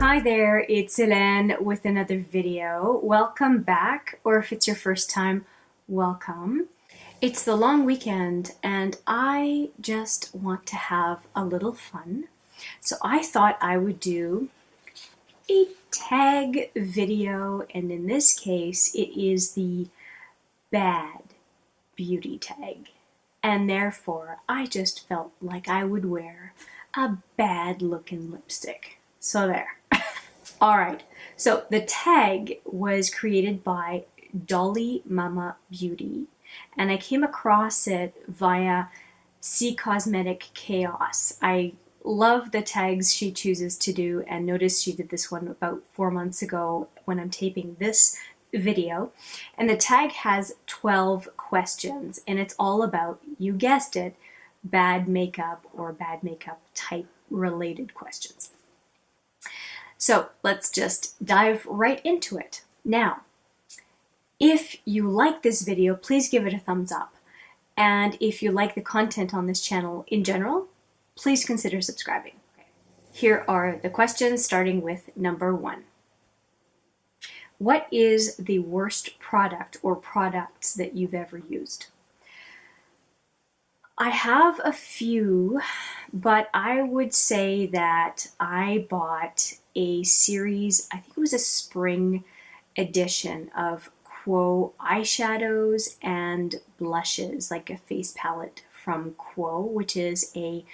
Hi there, it's Hélène with another video. Welcome back, or if it's your first time, welcome. It's the long weekend and I just want to have a little fun. So I thought I would do a tag video, and in this case it is the bad beauty tag. And therefore I just felt like I would wear a bad looking lipstick. So there. All right, so the tag was created by Dolly Mama Beauty, and I came across it via C Cosmetic Chaos. I love the tags she chooses to do, and notice she did this one about 4 months ago when I'm taping this video. And the tag has 12 questions, and it's all about, you guessed it, bad makeup or bad makeup type related questions. So let's just dive right into it. Now, if you like this video, please give it a thumbs up. And if you like the content on this channel in general, please consider subscribing. Here are the questions, starting with number 1. What is the worst product or products that you've ever used? I have a few, but I would say that I bought a series, I think it was a spring edition of Quo eyeshadows and blushes, like a face palette from Quo, which is a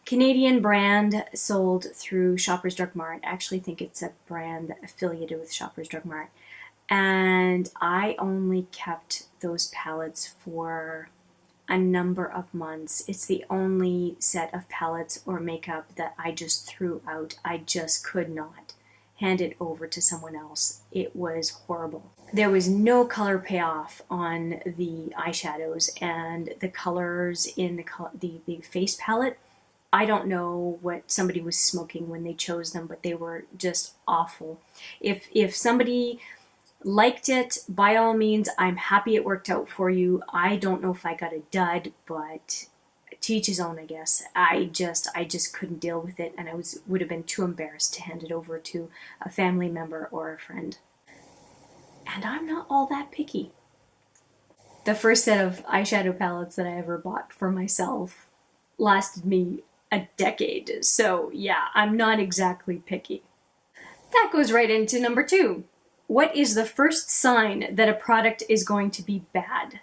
Canadian brand sold through Shoppers Drug Mart. I actually think it's a brand affiliated with Shoppers Drug Mart. And I only kept those palettes for a number of months. It's the only set of palettes or makeup that I just threw out. I just could not hand it over to someone else. It was horrible. There was no color payoff on the eyeshadows, and the colors in the face palette, I don't know what somebody was smoking when they chose them, but they were just awful. If somebody liked it, by all means, I'm happy it worked out for you. I don't know if I got a dud, but to each his own, I guess. I just couldn't deal with it, and I would have been too embarrassed to hand it over to a family member or a friend. And I'm not all that picky. The first set of eyeshadow palettes that I ever bought for myself lasted me a decade. So yeah, I'm not exactly picky. That goes right into number 2. What is the first sign that a product is going to be bad?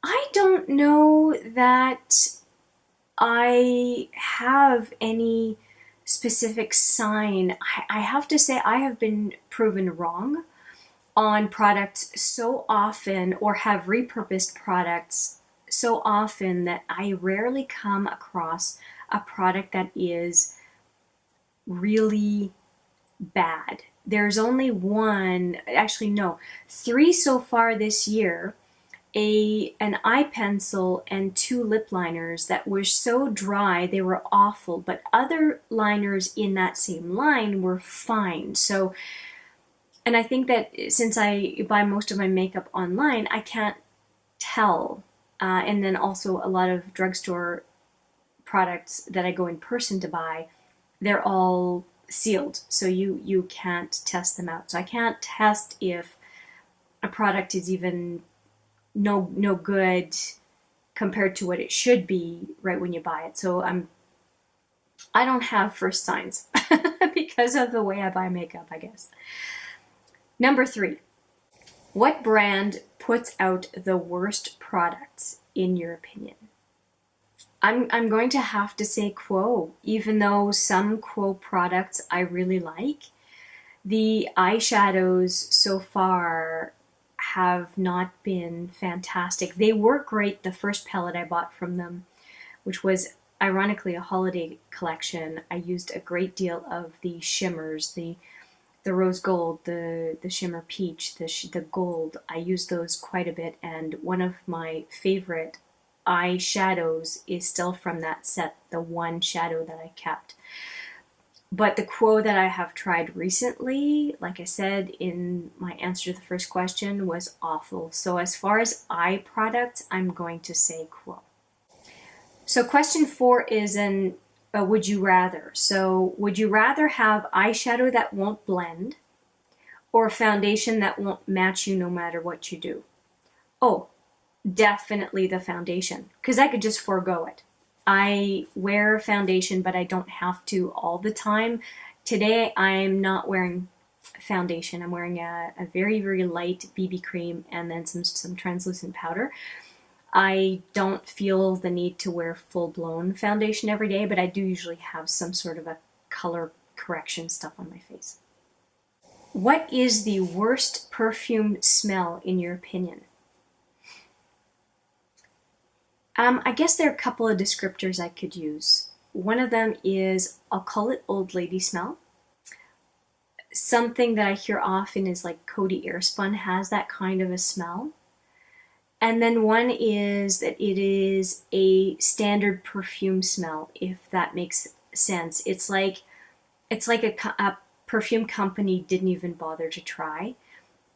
I don't know that I have any specific sign. I have to say I have been proven wrong on products so often, or have repurposed products so often, that I rarely come across a product that is really bad. There's only one, actually no, 3 so far this year. An eye pencil and 2 lip liners that were so dry they were awful, but other liners in that same line were fine. So, and I think that since I buy most of my makeup online, I can't tell. And then also a lot of drugstore products that I go in person to buy, they're all sealed, so you can't test them out. So I can't test if a product is even no good compared to what it should be right when you buy it. So I don't have first signs because of the way I buy makeup, I guess. Number 3. What brand puts out the worst products in your opinion? I'm going to have to say Quo, even though some Quo products I really like. The eyeshadows so far have not been fantastic. They were great, the first palette I bought from them, which was ironically a holiday collection. I used a great deal of the shimmers, the rose gold, the shimmer peach, the gold. I used those quite a bit, and one of my favorite eyeshadows is still from that set, the one shadow that I kept. But the quo that I have tried recently, like I said in my answer to the first question, was awful. So as far as eye products, I'm going to say quo. So question 4 is an would you rather. So would you rather have eyeshadow that won't blend or a foundation that won't match you no matter what you do? Oh, definitely the foundation, because I could just forego it. I wear foundation, but I don't have to all the time. Today, I'm not wearing foundation. I'm wearing a very, very light BB cream and then some translucent powder. I don't feel the need to wear full-blown foundation every day, but I do usually have some sort of a color correction stuff on my face. What is the worst perfume smell in your opinion? I guess there are a couple of descriptors I could use. One of them is, I'll call it old lady smell. Something that I hear often is like Coty Airspun has that kind of a smell. And then one is that it is a standard perfume smell, if that makes sense. It's like a perfume company didn't even bother to try.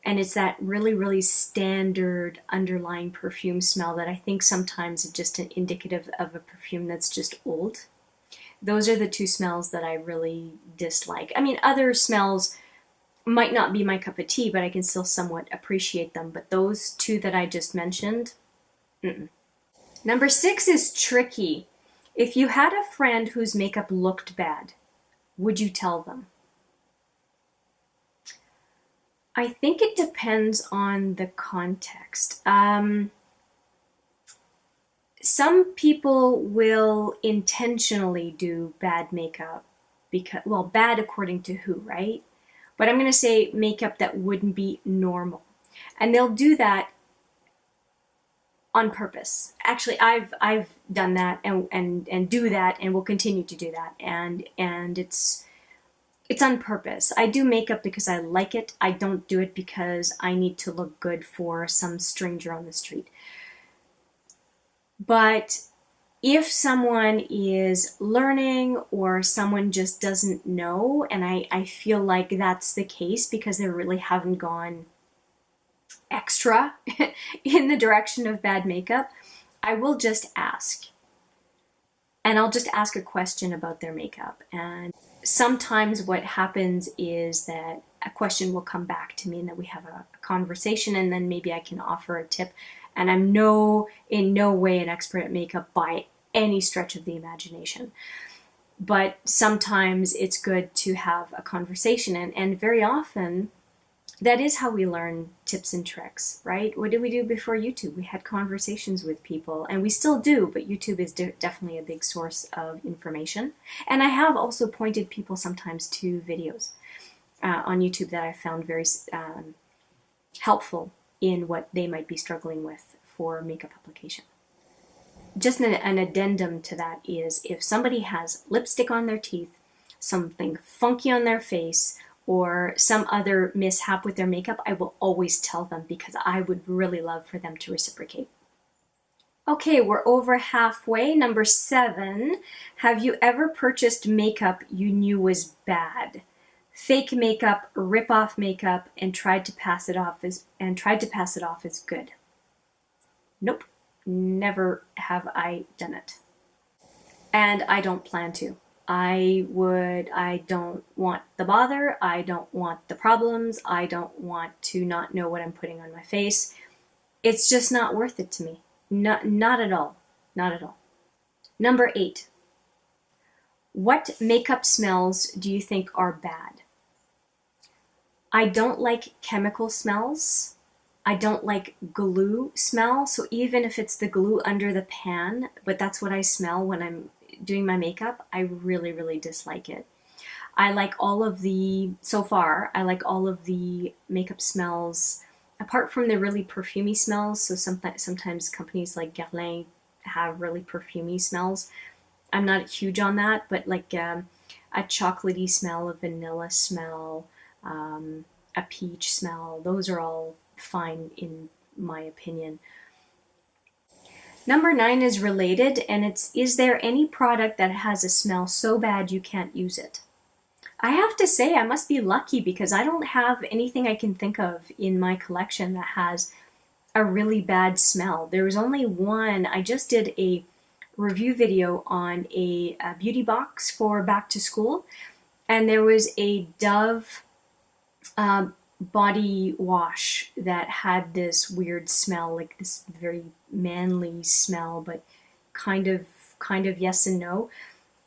And it's that really, really standard underlying perfume smell that I think sometimes is just an indicative of a perfume that's just old. Those are the two smells that I really dislike. I mean, other smells might not be my cup of tea, but I can still somewhat appreciate them. But those two that I just mentioned, mm-mm. Number 6 is tricky. If you had a friend whose makeup looked bad, would you tell them? I think it depends on the context. Some people will intentionally do bad makeup because, well, bad according to who, right? But I'm going to say makeup that wouldn't be normal. And they'll do that on purpose. Actually, I've done that and do that and will continue to do that. And it's on purpose. I do makeup because I like it. I don't do it because I need to look good for some stranger on the street. But if someone is learning or someone just doesn't know, and I feel like that's the case because they really haven't gone extra in the direction of bad makeup, I will just ask. And I'll just ask a question about their makeup. And sometimes what happens is that a question will come back to me and that we have a conversation, and then maybe I can offer a tip. And I'm in no way an expert at makeup by any stretch of the imagination. But sometimes it's good to have a conversation, and very often that is how we learn tips and tricks, right? What did we do before YouTube? We had conversations with people, and we still do, but YouTube is definitely a big source of information. And I have also pointed people sometimes to videos on YouTube that I found very helpful in what they might be struggling with for makeup application. Just an addendum to that is if somebody has lipstick on their teeth, something funky on their face, or some other mishap with their makeup, I will always tell them because I would really love for them to reciprocate. Okay, we're over halfway. Number 7, have you ever purchased makeup you knew was bad? Fake makeup, rip-off makeup, and tried to pass it off as good? Nope, never have I done it. And I don't plan to. I don't want the bother, I don't want the problems, I don't want to not know what I'm putting on my face. It's just not worth it to me. Not at all. Not at all. Number 8. What makeup smells do you think are bad? I don't like chemical smells. I don't like glue smell. So even if it's the glue under the pan, but that's what I smell when I'm doing my makeup, I really, really dislike it. I like all of the makeup smells, apart from the really perfumey smells. So sometimes companies like Guerlain have really perfumey smells. I'm not huge on that, but like a chocolatey smell, a vanilla smell, a peach smell, those are all fine in my opinion. Number 9 is related, and it's, is there any product that has a smell so bad you can't use it? I have to say, I must be lucky because I don't have anything I can think of in my collection that has a really bad smell. There was only one. I just did a review video on a beauty box for back to school, and there was a Dove body wash that had this weird smell, like this very manly smell, but kind of yes and no,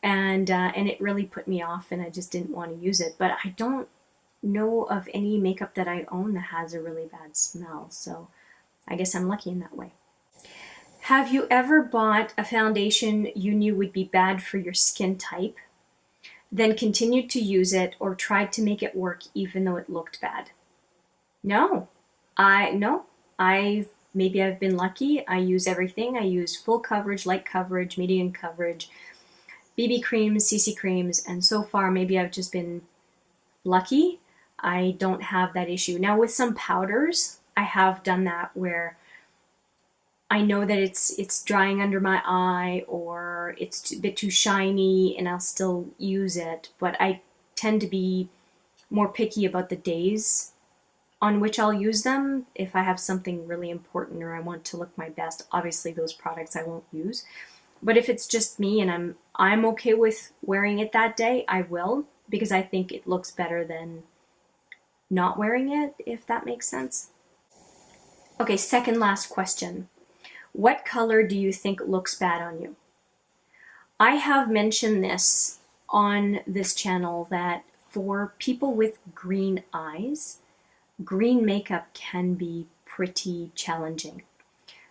and it really put me off, and I just didn't want to use it. But I don't know of any makeup that I own that has a really bad smell, so I guess I'm lucky in that way. Have you ever bought a foundation you knew would be bad for your skin type, then continued to use it or tried to make it work even though it looked bad? No. No. Maybe I've been lucky. I use everything. I use full coverage, light coverage, medium coverage, BB creams, CC creams, and so far maybe I've just been lucky. I don't have that issue. Now with some powders, I have done that where I know that it's drying under my eye or it's a bit too shiny and I'll still use it, but I tend to be more picky about the days on which I'll use them. If I have something really important or I want to look my best, obviously those products I won't use. But if it's just me and I'm okay with wearing it that day, I will, because I think it looks better than not wearing it, if that makes sense. Okay, second last question. What color do you think looks bad on you? I have mentioned this on this channel that for people with green eyes, green makeup can be pretty challenging.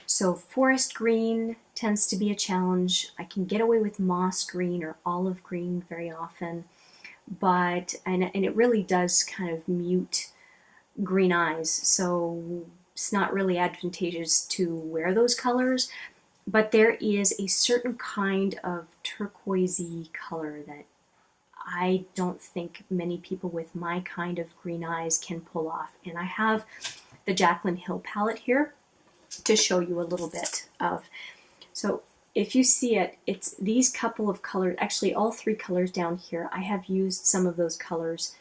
So forest green tends to be a challenge. I can get away with moss green or olive green very often, but and it really does kind of mute green eyes. So it's not really advantageous to wear those colors, but there is a certain kind of turquoisey color that I don't think many people with my kind of green eyes can pull off. And I have the Jaclyn Hill palette here to show you a little bit of. So if you see it, it's these couple of colors, actually all three colors down here. I have used some of those colors.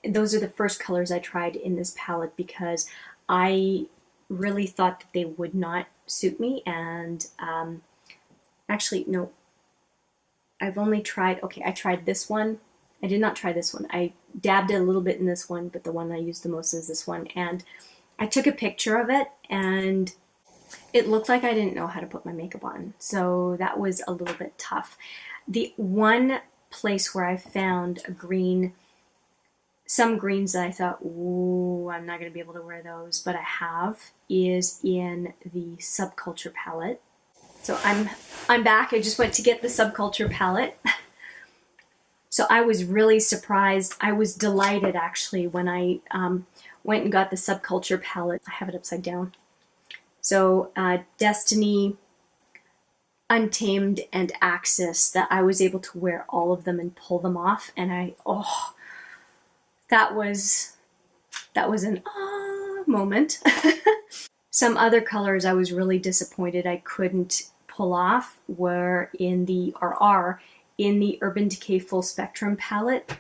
Those are the first colors I tried in this palette because I really thought that they would not suit me. And actually, no, I've only tried, okay, I tried this one. I did not try this one. I dabbed it a little bit in this one, but the one I used the most is this one. And I took a picture of it and it looked like I didn't know how to put my makeup on. So that was a little bit tough. The one place where I found a green, some greens that I thought, ooh, I'm not going to be able to wear those, but I have, is in the Subculture palette. So I'm back. I just went to get the Subculture palette. So I was really surprised. I was delighted actually when I went and got the Subculture palette. I have it upside down. So Destiny, Untamed, and Axis, that I was able to wear all of them and pull them off. And that was an moment. Some other colors I was really disappointed I couldn't pull off were in the Urban Decay Full Spectrum palette,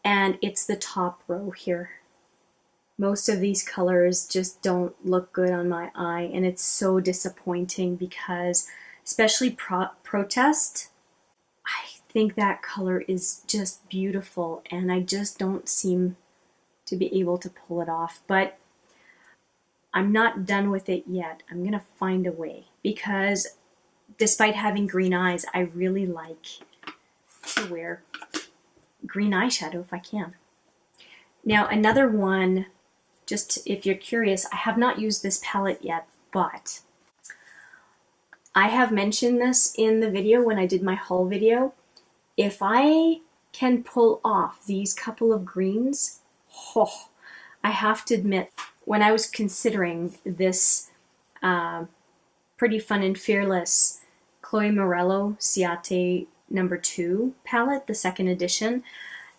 and it's the top row here. Most of these colors just don't look good on my eye, and it's so disappointing because, especially Protest, I think that color is just beautiful, and I just don't seem to be able to pull it off. But I'm not done with it yet. I'm gonna find a way, because despite having green eyes, I really like to wear green eyeshadow if I can. Now another one, just if you're curious, I have not used this palette yet, but I have mentioned this in the video when I did my haul video. If I can pull off these couple of greens, I have to admit, when I was considering this Pretty Fun and Fearless Chloe Morello Ciate No. 2 palette, the second edition,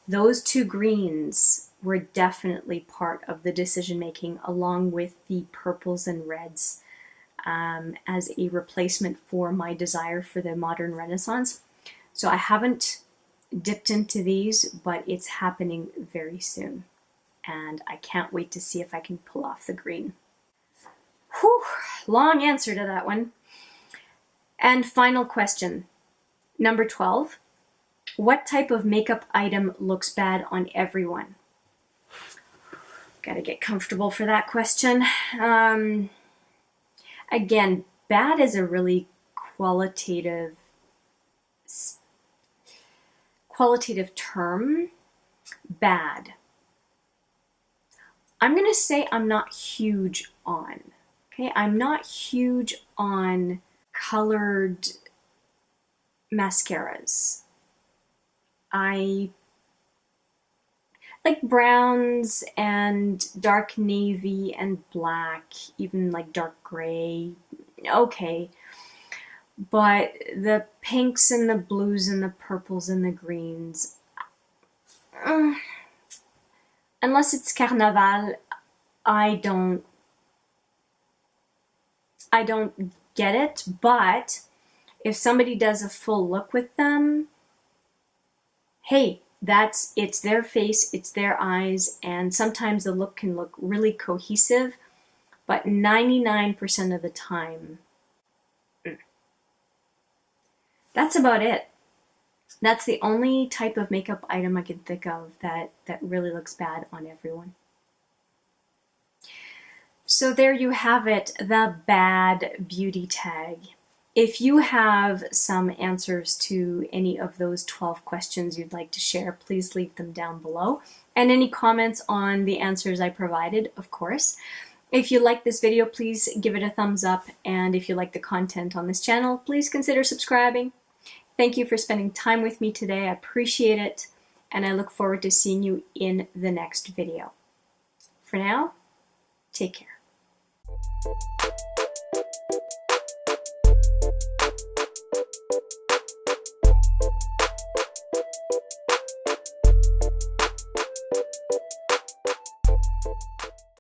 those two greens were definitely part of the decision making, along with the purples and reds as a replacement for my desire for the modern Renaissance. So I haven't dipped into these, but it's happening very soon. And I can't wait to see if I can pull off the green. Whew, long answer to that one. And final question, number 12. What type of makeup item looks bad on everyone? Got to get comfortable for that question. Again, bad is a really qualitative term. Bad. I'm going to say I'm not huge on. Okay, I'm not huge on colored mascaras. I like browns and dark navy and black, even like dark gray. Okay. But the pinks and the blues and the purples and the greens, unless it's Carnaval, I don't get it. But if somebody does a full look with them, hey, it's their face, it's their eyes, and sometimes the look can look really cohesive, but 99% of the time, that's about it. That's the only type of makeup item I can think of that really looks bad on everyone. So there you have it, the bad beauty tag. If you have some answers to any of those 12 questions you'd like to share, please leave them down below. And any comments on the answers I provided, of course. If you like this video, please give it a thumbs up. And if you like the content on this channel, please consider subscribing. Thank you for spending time with me today. I appreciate it. And I look forward to seeing you in the next video. For now, take care.